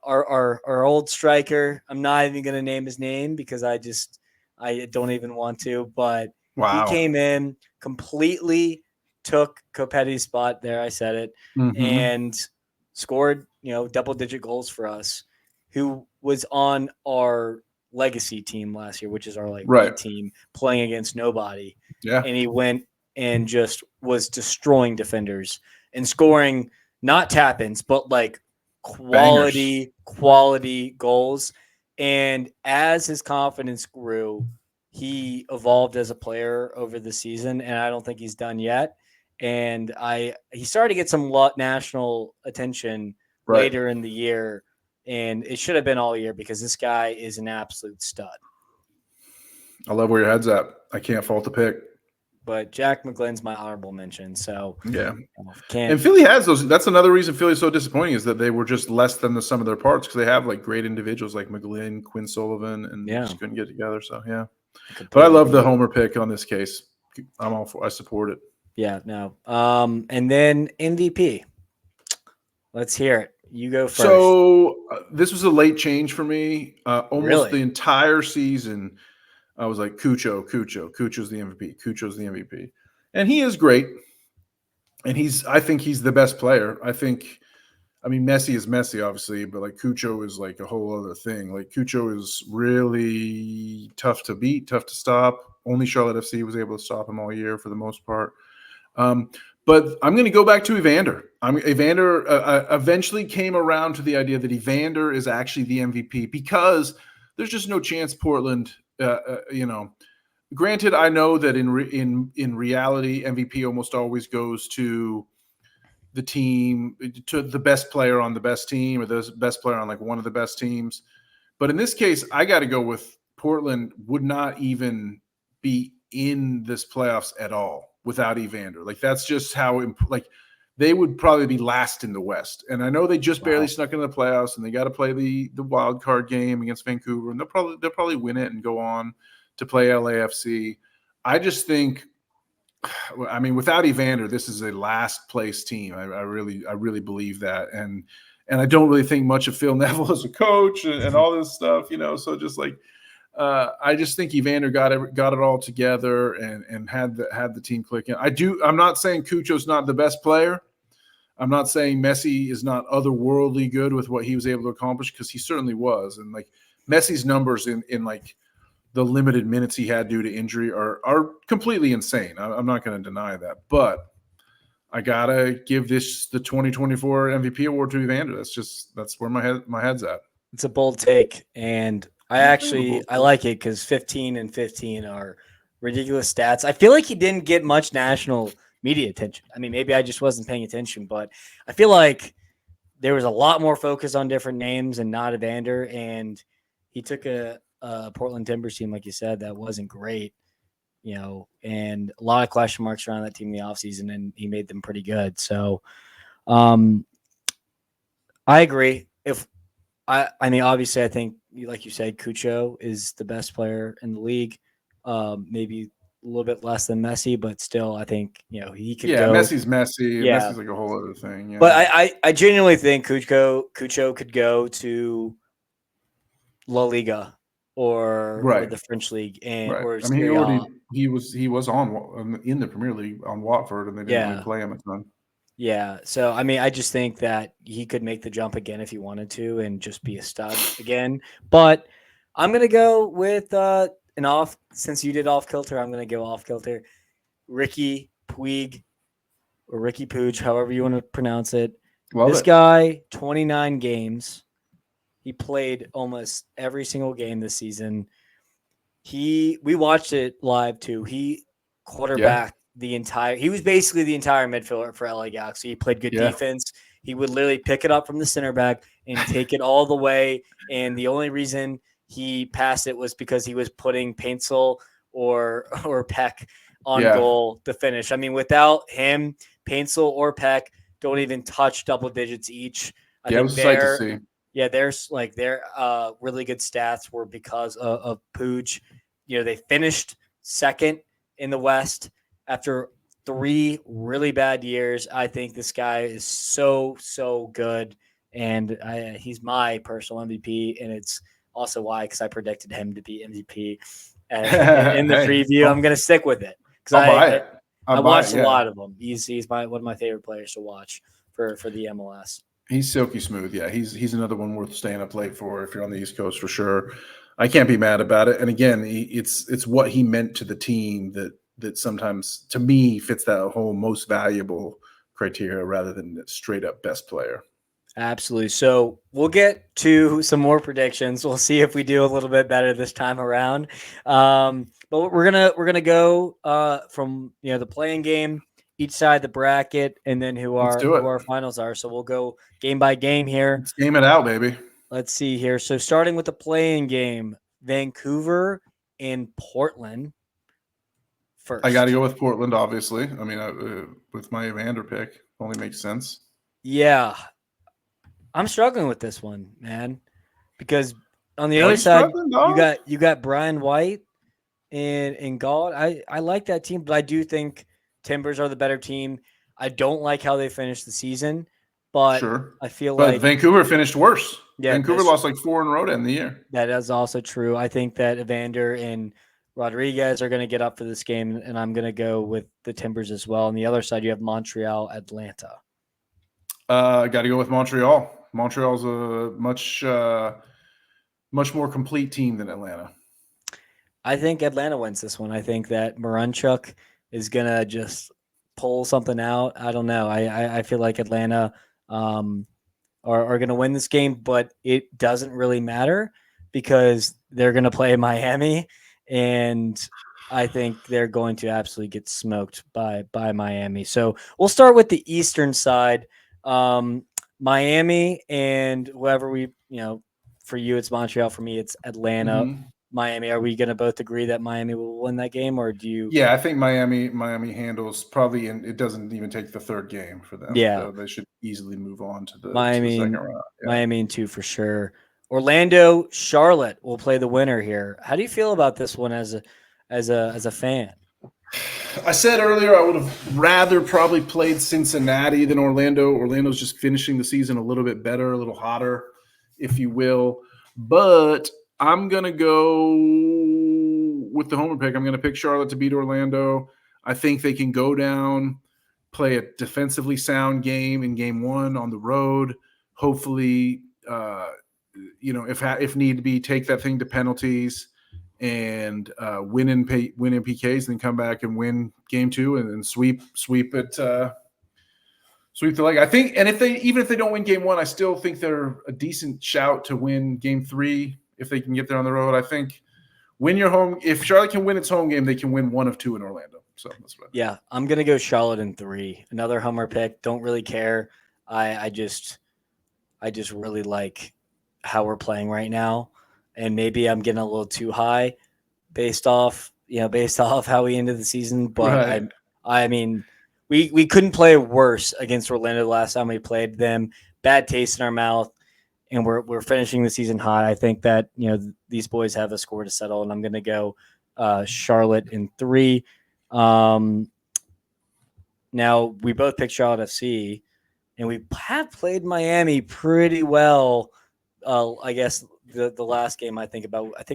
our old striker. I'm not even going to name his name because I don't even want to, but he came in, completely took Copetti's spot there. I said it, and scored, double-digit goals for us, who was on our legacy team last year, which is our league team, playing against nobody. Yeah. And he went and just was destroying defenders and scoring not tap-ins, but quality goals. And as his confidence grew, he evolved as a player over the season, and I don't think he's done yet. And he started to get some national attention later in the year, and it should have been all year because this guy is an absolute stud. I love where your head's at. I can't fault the pick. but Jack McGlynn's my honorable mention. So Yeah. Can't. And Philly has those. That's another reason Philly's so disappointing is that they were just less than the sum of their parts because they have like great individuals like McGlynn, Quinn Sullivan, and they just couldn't get together. So yeah, but I love the homer pick on this case. I'm all for. I support it. Yeah, no. And then MVP. Let's hear it. You go first. So this was a late change for me. Almost Really? the entire season, I was like Cucho's the MVP. Cucho's the MVP, and he is great. And I think he's the best player. I mean, Messi is Messi, obviously, but like Cucho is like a whole other thing. Like Cucho is really tough to beat, tough to stop. Only Charlotte FC was able to stop him all year for the most part. But I'm going to go back to Evander. Evander eventually came around to the idea that Evander is actually the MVP because there's just no chance Portland, Granted, I know that in reality, MVP almost always goes to the team, to the best player on the best team or the best player on like one of the best teams. But in this case, I got to go with Portland would not even be in this playoffs at all without Evander. Like that's just how they would probably be last in the West. And I know they just barely snuck into the playoffs and they got to play the wild card game against Vancouver and they'll probably win it and go on to play LAFC. I just think, I mean, without Evander, this is a last place team. I really believe that. And I don't really think much of Phil Neville as a coach and all this stuff, so just like, I just think Evander got it all together and had the team clicking. I'm not saying Cucho's not the best player. I'm not saying Messi is not otherworldly good with what he was able to accomplish because he certainly was. And like Messi's numbers in like the limited minutes he had due to injury are completely insane. I'm not going to deny that, but I gotta give this the 2024 MVP award to Evander. That's where my head's at. It's a bold take, and I like it because 15 and 15 are ridiculous stats. I feel like he didn't get much national media attention. I mean, maybe I just wasn't paying attention, but I feel like there was a lot more focus on different names and not Evander, and he took a Portland Timbers team, like you said, that wasn't great, and a lot of question marks around that team in the offseason, and he made them pretty good. So I agree. I mean, obviously, I think, like you said, Cucho is the best player in the league. Maybe a little bit less than Messi, but still, I think, he could go. Messi's Messi. Yeah. Messi's like a whole other thing. Yeah. But I genuinely think Cucho could go to La Liga or the French league or I mean, he was on in the Premier League on Watford and they didn't really play him a ton. Yeah. So I mean, I just think that he could make the jump again if he wanted to and just be a stud again. But I'm gonna go with since you did off kilter, I'm gonna go off kilter. Ricky Puig or Ricky Puig, however you want to pronounce it. This guy, 29 games. He played almost every single game this season. We watched it live too. He quarterbacked he was basically the entire midfielder for LA Galaxy. He played good defense. He would literally pick it up from the center back and take it all the way. And the only reason he passed it was because he was putting Paintsel or Peck on goal to finish. I mean, without him, Paintsel or Peck don't even touch double digits each. It was a sight to see. Yeah, their really good stats were because of Puig. They finished second in the West after 3 really bad years. I think this guy is so good, and he's my personal MVP, and it's also why, because I predicted him to be MVP in the preview. I'm going to stick with it because I watched a lot of him. He's one of my favorite players to watch for the MLS. He's silky smooth. Yeah, he's another one worth staying up late for if you're on the East Coast for sure. I can't be mad about it. And again, it's what he meant to the team that sometimes to me fits that whole most valuable criteria rather than straight up best player. Absolutely. So we'll get to some more predictions. We'll see if we do a little bit better this time around. But we're gonna go from the playing game, each side of the bracket, and then who our finals are. So we'll go game by game here. Let's game it out, baby. Let's see here. So starting with the playing game, Vancouver and Portland. first? I got to go with Portland, obviously. I mean, with my Evander pick, only makes sense. Yeah, I'm struggling with this one, man, because on the Are other you side, struggling, dog? you got Brian White and Gall. I like that team, but I do think Timbers are the better team. I don't like how they finished the season, but Sure. I feel But like Vancouver finished worse. yeah, Vancouver lost like 4 in a row to end the year. that is also true. I think that Evander and Rodriguez are going to get up for this game, and I'm going to go with the Timbers as well. On the other side, you have Montreal, Atlanta. Got to go with Montreal. Montreal's a much more complete team than Atlanta. I think Atlanta wins this one. I think that Marunchuk is going to just pull something out. I don't know. I feel like Atlanta are going to win this game, but it doesn't really matter because they're going to play Miami, and I think they're going to absolutely get smoked by Miami. So we'll start with the Eastern side. Miami and whoever for you it's Montreal, for me it's Atlanta. Mm-hmm. Miami. Are we going to both agree that Miami will win that game, or do you? Yeah, I think Miami handles probably, and it doesn't even take the third game for them. Yeah, They should easily move on to the second Miami, round. Yeah. Miami and 2 for sure. Orlando, Charlotte will play the winner here. How do you feel about this one as a fan? I said earlier I would have rather probably played Cincinnati than Orlando. Orlando's just finishing the season a little bit better, a little hotter, if you will. But I'm going to go with the homer pick. I'm going to pick Charlotte to beat Orlando. I think they can go down, play a defensively sound game in game 1 on the road. Hopefully, if need be, take that thing to penalties and win in PKs, and then come back and win game 2 and then sweep the leg. I think, and if they don't win game 1, I still think they're a decent shout to win game 3 if they can get there on the road. I think win your home. If Charlotte can win its home game, they can win 1 of 2 in Orlando. So that's what. Yeah, I'm gonna go Charlotte in 3. Another homer pick. Don't really care. I just really like how we're playing right now, and maybe I'm getting a little too high based off how we ended the season. But Right. I mean, we couldn't play worse against Orlando the last time we played them. Bad taste in our mouth, and we're finishing the season high. I think that these boys have a score to settle, and I'm going to go Charlotte in 3. Now we both picked Charlotte FC, and we have played Miami pretty well. I guess the last game I think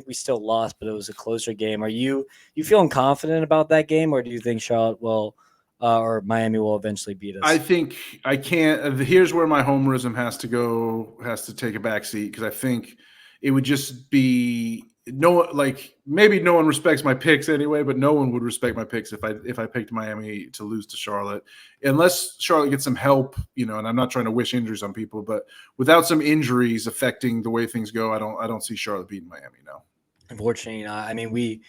we still lost, but it was a closer game. Are you feeling confident about that game, or do you think Charlotte will or Miami will eventually beat us? I think I can't. Here's where my homerism has to take a back seat, because I think it would just be maybe no one respects my picks anyway, but no one would respect my picks if I picked Miami to lose to Charlotte, unless Charlotte gets some help, and I'm not trying to wish injuries on people, but without some injuries affecting the way things go, I don't see Charlotte beating Miami now. Unfortunately, I mean, we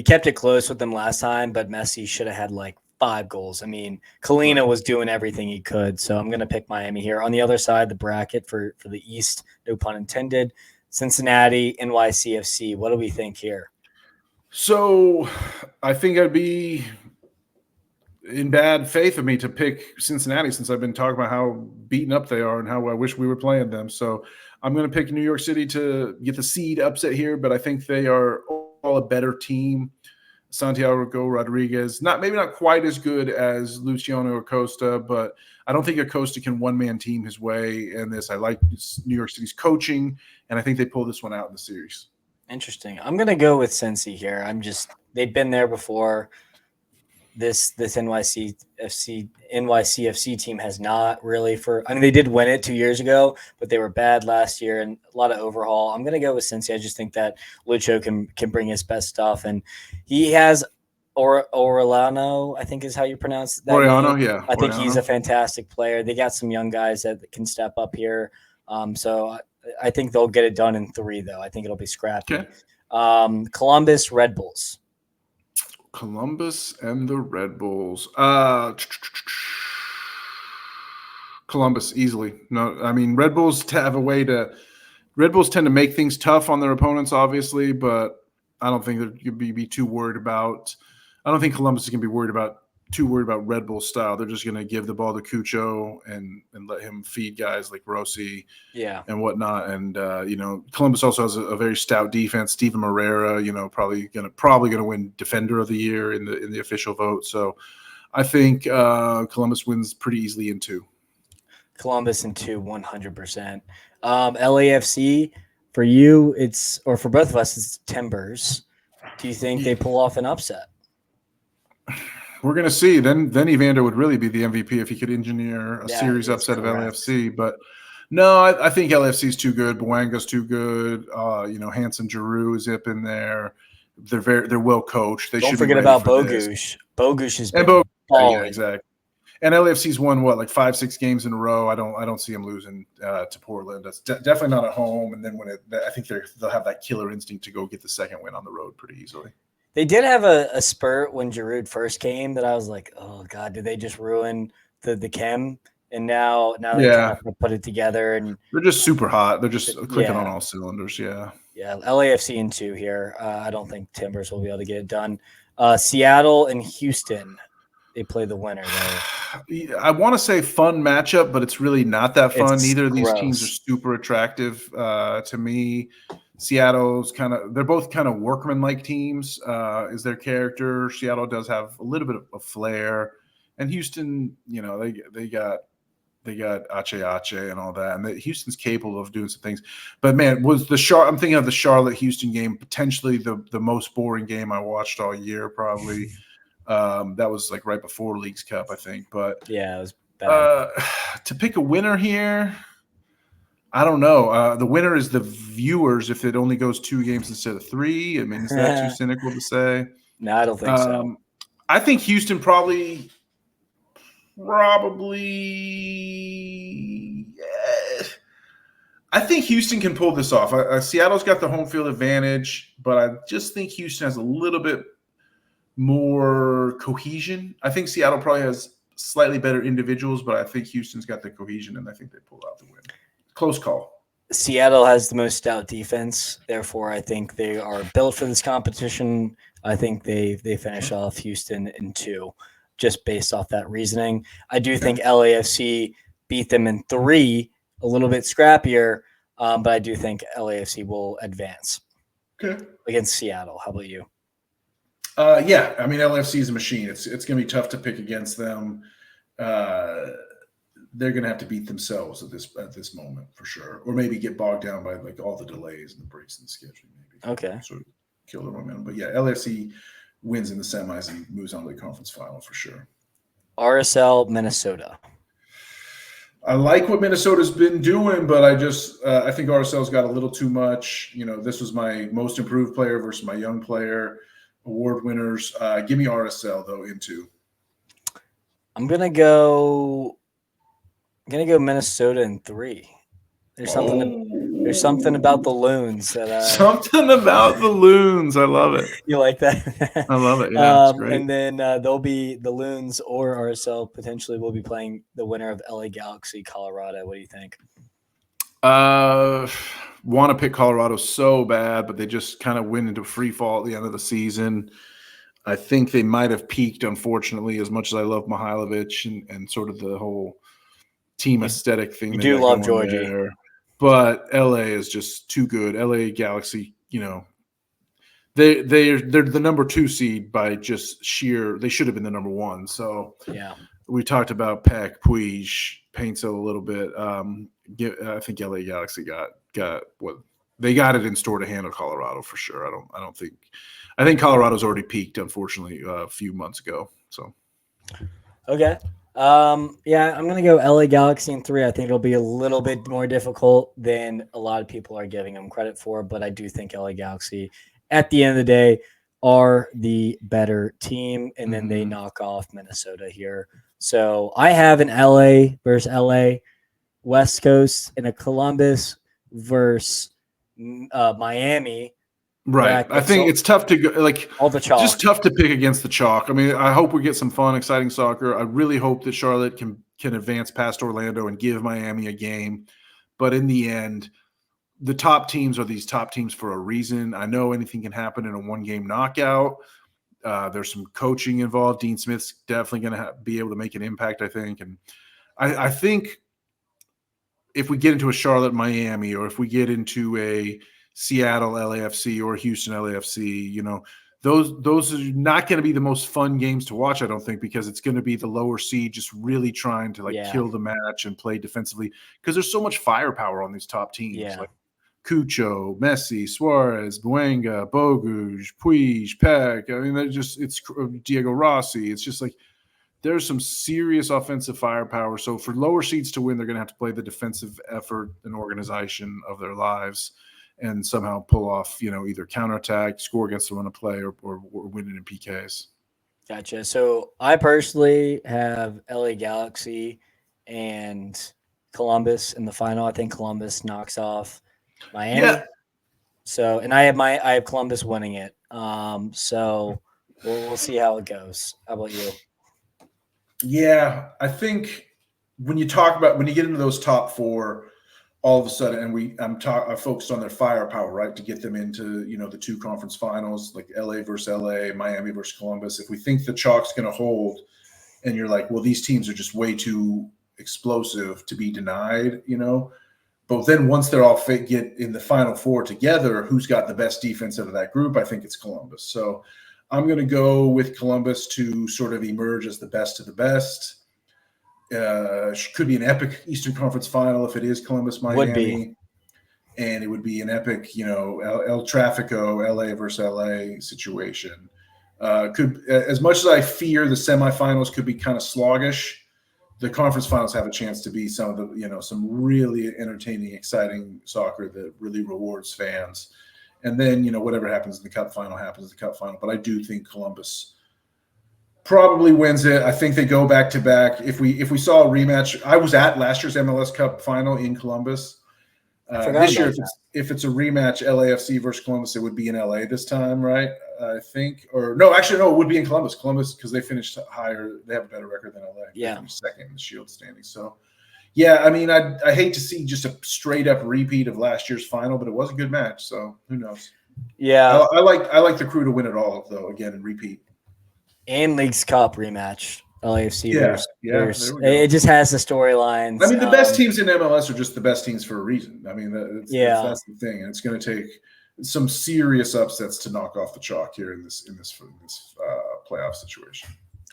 kept it close with them last time, but Messi should have had like 5 goals. I mean, Kalina was doing everything he could, so I'm going to pick Miami here. On the other side, the bracket for the East, no pun intended, Cincinnati, NYCFC. What do we think here? So I think I'd be in bad faith of me to pick Cincinnati, since I've been talking about how beaten up they are and how I wish we were playing them. So I'm going to pick New York City to get the seed upset here, but I think they are all a better team. Santiago Rodriguez, maybe not quite as good as Luciano Acosta, but I don't think Acosta can one-man team his way in this. I like New York City's coaching, and I think they pull this one out in the series. Interesting. I'm going to go with Cincy here. They've been there before. This NYCFC team has not really they did win it 2 years ago, but they were bad last year and a lot of overhaul. I'm going to go with Cincy. I just think that Lucho can bring his best stuff, and he has Orellano, I think is how you pronounce that Orellano, name. yeah. I think he's a fantastic player. They got some young guys that can step up here. So I think they'll get it done in 3, though. I think it'll be scrappy. Okay. Columbus Red Bulls. Columbus and the Red Bulls. Columbus easily. No, I mean, Red Bulls tend to make things tough on their opponents, obviously, but I don't think that you'd be too worried about I don't think Columbus is going to be too worried about Red Bull style. They're just going to give the ball to Cucho and let him feed guys like Rossi and whatnot. And, Columbus also has a very stout defense. Steven Moreira, probably going to win Defender of the Year in the official vote. So I think Columbus wins pretty easily in 2. Columbus in 2, 100%. LAFC, for you, or for both of us, it's Timbers. Do you think they pull off an upset? We're going to see. Then Evander would really be the MVP if he could engineer a series upset correct. Of LAFC. But no, I think LAFC is too good. Boanga's too good. Hanson Giroux is up in there. They're well coached. They don't forget about Bogusz. Bogusz has been balling. Yeah, exactly. And LAFC's won like 5-6 games in a row. I don't see them losing to Portland. That's definitely not at home. And then I think they'll have that killer instinct to go get the second win on the road pretty easily. They did have a spurt when Giroud first came that I was like, oh God, did they just ruin the chem? And now they kind of put it together, and they're just super hot. They're just clicking on all cylinders. Yeah. Yeah. LAFC in 2 here. I don't think Timbers will be able to get it done. Seattle and Houston. They play the winner there. I want to say fun matchup, but it's really not that fun. Neither of these teams are super attractive to me. Seattle's they're both kind of workman-like teams, is their character. Seattle does have a little bit of flair, and Houston, they got Ache and all that, and Houston's capable of doing some things. But man, I'm thinking of the Charlotte Houston game, potentially the most boring game I watched all year, probably. That was like right before Leagues Cup, I think. But yeah, it was bad. To pick a winner here, I don't know. The winner is the viewers if it only goes 2 games instead of 3. I mean, is that too cynical to say? No, I don't think so. I think Houston probably. I think Houston can pull this off. Seattle's got the home field advantage, but I just think Houston has a little bit more cohesion. I think Seattle probably has slightly better individuals, but I think Houston's got the cohesion, and I think they pull out the win. Close call. Seattle has the most stout defense. Therefore, I think they are built for this competition. I think they finish off Houston in 2, just based off that reasoning. I do think LAFC beat them in 3, a little bit scrappier, but I do think LAFC will advance against Seattle. How about you? Yeah, I mean, LAFC is a machine. It's going to be tough to pick against them. They're going to have to beat themselves at this moment for sure, or maybe get bogged down by like all the delays and the breaks in the schedule. Maybe sort of kill the momentum. But yeah, LAFC wins in the semis and moves on to the conference final for sure. RSL Minnesota. I like what Minnesota's been doing, but I think RSL's got a little too much. This was my most improved player versus my young player. Award winners. Give me RSL though in 2. I'm gonna go Minnesota in 3. There's something about the Loons that something about the Loons. I love it. You like that? I love it. Yeah, it's great. And then they'll be the Loons or RSL potentially will be playing the winner of LA Galaxy Colorado. What do you think? Want to pick Colorado so bad, but they just kind of went into free fall at the end of the season. I think they might have peaked, unfortunately, as much as I love Mihailovic and sort of the whole team aesthetic thing. You do love Georgie. There. But LA is just too good. LA Galaxy, they're the number 2 seed by just sheer. They should have been the number 1. So yeah, we talked about Peck, Puig, Paintsel a little bit. I think LA Galaxy got what they got it in store to handle Colorado for sure. I think Colorado's already peaked, unfortunately, a few months ago. So okay. Yeah, I'm going to go LA Galaxy in 3. I think it'll be a little bit more difficult than a lot of people are giving them credit for, but I do think LA Galaxy, at the end of the day, are the better team, and then they knock off Minnesota here. So I have an LA versus LA, West Coast, and a Columbus versus Miami. Right. I think it's tough to go all the chalk. Just tough to pick against the chalk. I mean, I hope we get some fun, exciting soccer. I really hope that Charlotte can advance past Orlando and give Miami a game. But in the end, the top teams are these top teams for a reason. I know anything can happen in a 1-game knockout. There's some coaching involved. Dean Smith's definitely going to be able to make an impact, I think. And I think if we get into a Charlotte Miami, or if we get into a Seattle LAFC or Houston LAFC, you know, those are not going to be the most fun games to watch, I don't think, because it's going to be the lower seed just really trying to kill the match and play defensively, because there's so much firepower on these top teams. Like Cucho, Messi, Suarez, Buenga, Boguj, Puig, Peck. I mean, it's Diego Rossi. It's just like there's some serious offensive firepower. So for lower seeds to win, they're going to have to play the defensive effort and organization of their lives and somehow pull off, you know, either counterattack, score against the run of play, or win it in PKs. Gotcha. So I personally have LA Galaxy and Columbus in the final. I think Columbus knocks off Miami. Yeah. So, and I have Columbus winning it. So we'll see how it goes. How about you? Yeah, I think when you get into those top four, all of a sudden, and I focused on their firepower, right, to get them into, you know, the two conference finals, like LA versus LA, Miami versus Columbus. If we think the chalk's going to hold, and you're like, well, these teams are just way too explosive to be denied, you know. But then once they're all get in the final four together, who's got the best defense out of that group? I think it's Columbus. So I'm going to go with Columbus to sort of emerge as the best of the best. Could be an epic Eastern Conference final if it is Columbus, Miami. Would be. And it would be an epic, you know, El Tráfico, LA versus LA situation. Could, as much as I fear the semifinals could be kind of sluggish, the conference finals have a chance to be some of the, you know, some really entertaining, exciting soccer that really rewards fans. And then, you know, whatever happens in the cup final happens in the cup final. But I do think Columbus probably wins it. I think they go back to back. If we saw a rematch, I was at last year's MLS Cup final in Columbus. This year, if it's a rematch, LAFC versus Columbus, it would be in LA this time, right? I think, or no, actually, no, it would be in Columbus. Columbus, because they finished higher, they have a better record than LA. Yeah, they finished second in the Shield standings. So, yeah, I mean, I hate to see just a straight up repeat of last year's final, but it was a good match. So who knows? Yeah, I like the Crew to win it all though, again, and repeat. And Leagues Cup rematch, LAFC. Yeah, it just has the storylines. I mean, the best teams in MLS are just the best teams for a reason. I mean, that's the thing, and it's going to take some serious upsets to knock off the chalk here in this playoff situation.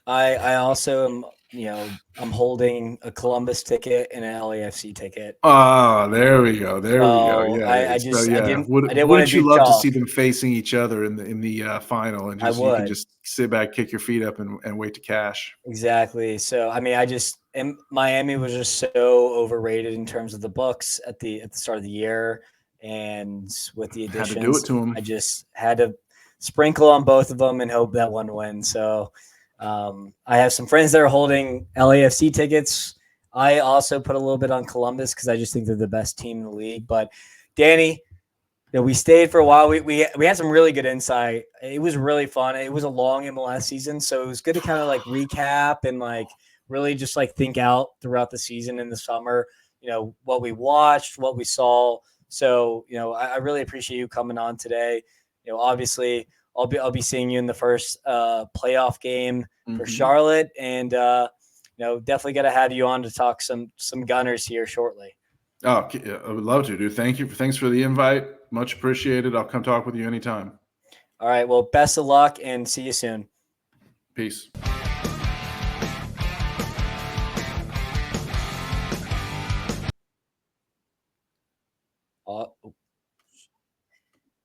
I also am, you know, I'm holding a Columbus ticket and an LAFC ticket. Oh, there we go. Yeah, I didn't wouldn't you love to see them facing each other in the final, and just you can just sit back, kick your feet up, and wait to cash. Exactly. So I mean, and Miami was just so overrated in terms of the books at the start of the year, and with the additions, had to do it to them. I just had to sprinkle on both of them and hope that one wins. So. I have some friends that are holding LAFC tickets. I also put a little bit on Columbus because I just think they're the best team in the league. But Danny, you know, we stayed for a while. We had some really good insight. It was really fun. It was a long MLS season, so it was good to kind of like recap and like really just like think out throughout the season in the summer. You know, what we watched, what we saw. So, you know, I really appreciate you coming on today. You know, obviously, I'll be seeing you in the first playoff game for Charlotte, and you know, definitely got to have you on to talk some Gunners here shortly. Oh, I would love to, dude. Thanks for the invite. Much appreciated. I'll come talk with you anytime. All right. Well, best of luck and see you soon. Peace.